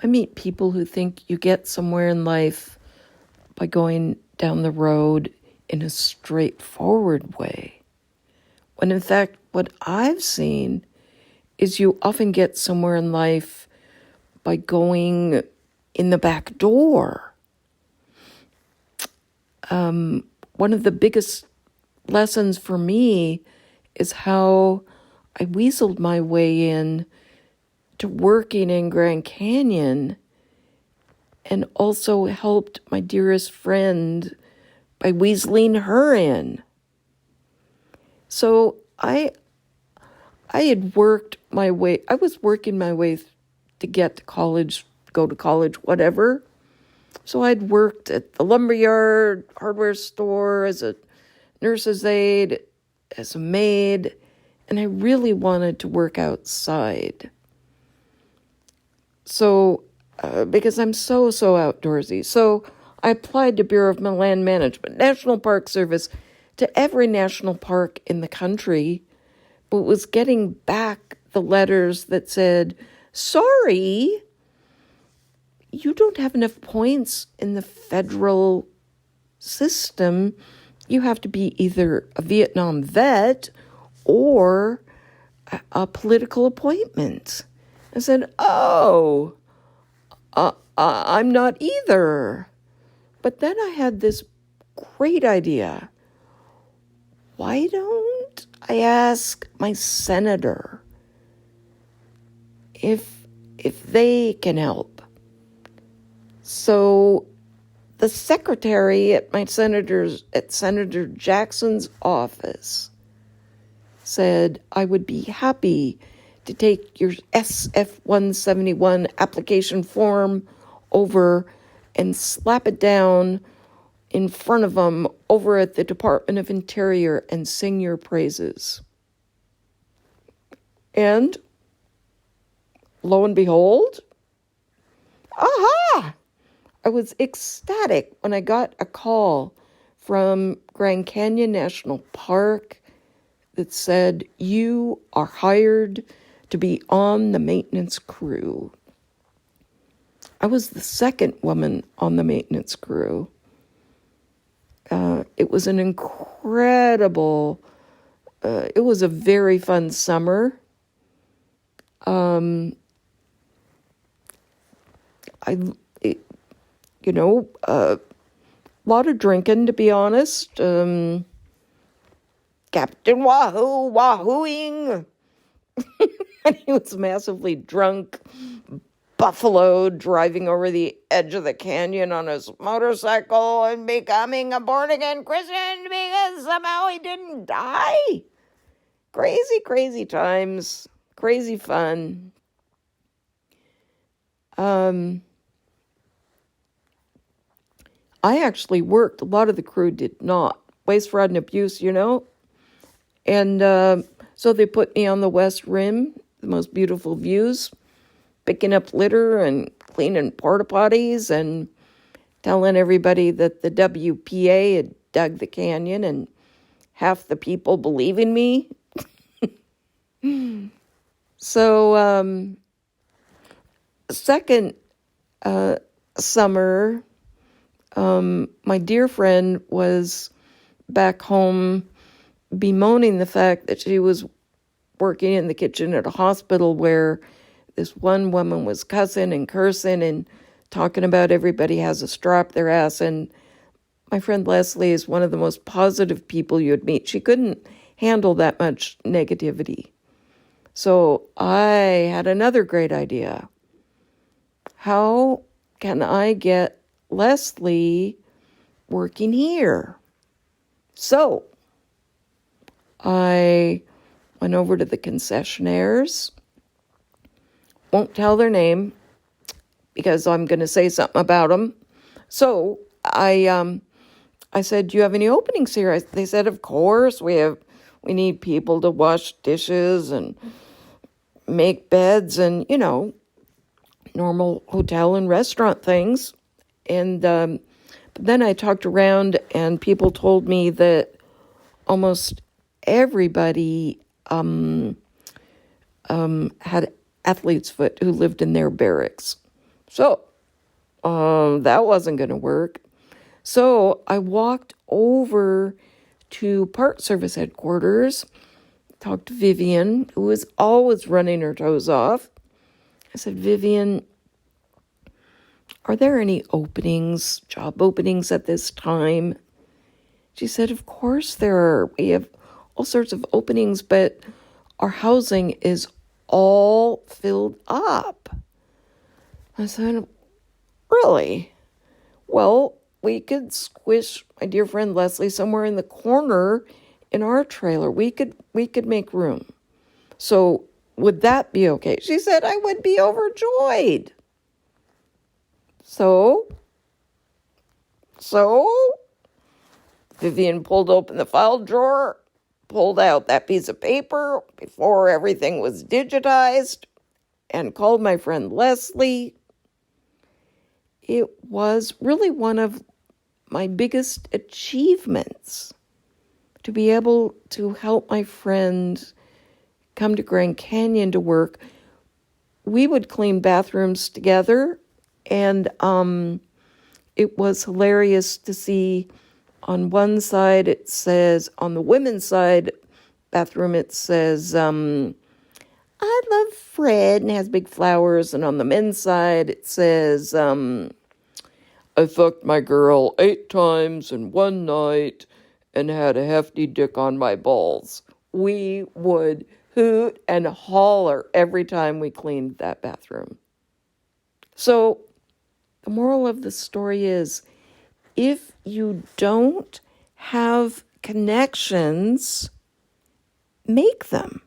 I meet people who think you get somewhere in life by going down the road in a straightforward way. When in fact, what I've seen is you often get somewhere in life by going in the back door. One of the biggest lessons for me is how I weaseled my way in to working in Grand Canyon and also helped my dearest friend by weaseling her in. So I had worked my way, I was working my way to get to college, go to college, whatever. So I'd worked at the lumberyard, hardware store, as a nurse's aide, as a maid, and I really wanted to work outside. So, because I'm so outdoorsy. So I applied to Bureau of Land Management, National Park Service, to every national park in the country, but was getting back the letters that said, sorry, you don't have enough points in the federal system. You have to be either a Vietnam vet or a political appointment. I said, oh, I'm not either. But then I had this great idea. Why don't I ask my senator if they can help? So the secretary at Senator Jackson's office said I would be happy to take your SF-171 application form over and slap it down in front of them over at the Department of Interior and sing your praises. And lo and behold, aha! I was ecstatic when I got a call from Grand Canyon National Park that said, you are hired to be on the maintenance crew. I was the second woman on the maintenance crew. It was an incredible, it was a very fun summer. A lot of drinking, to be honest. Captain Wahoo, wahooing. And he was massively drunk, buffaloed, driving over the edge of the canyon on his motorcycle and becoming a born-again Christian because somehow he didn't die. Crazy, crazy times. Crazy fun. I actually worked. A lot of the crew did not. Waste, fraud, and abuse, And so they put me on the West Rim, the most beautiful views, picking up litter and cleaning porta potties and telling everybody that the WPA had dug the canyon and half the people believing me. So, second summer, my dear friend was back home bemoaning the fact that she was working in the kitchen at a hospital where this one woman was cussing and cursing and talking about everybody has a straw up their ass. And my friend Leslie is one of the most positive people you'd meet. She couldn't handle that much negativity. So I had another great idea. How can I get Leslie working here? So I went over to the concessionaires. Won't tell their name because I'm going to say something about them. So I said, do you have any openings here? They said, of course. We need people to wash dishes and make beds and, normal hotel and restaurant things. And but then I talked around and people told me that almost everybody had athlete's foot who lived in their barracks. So, that wasn't going to work. So I walked over to Park Service headquarters, talked to Vivian, who was always running her toes off. I said, Vivian, are there any openings, job openings at this time? She said, of course there are. We have all sorts of openings, but our housing is all filled up. I said, really? Well, we could squish my dear friend Leslie somewhere in the corner in our trailer. We could make room. So would that be okay? She said, I would be overjoyed. So Vivian pulled open the file drawer, pulled out that piece of paper before everything was digitized, and called my friend Leslie. It was really one of my biggest achievements to be able to help my friend come to Grand Canyon to work. We would clean bathrooms together, and it was hilarious to see on one side it says, on the women's side bathroom it says, I love Fred, and has big flowers, and on the men's side it says, I fucked my girl 8 times in one night and had a hefty dick on my balls. We would hoot and holler every time we cleaned that bathroom. So the moral of the story is, if you don't have connections, make them.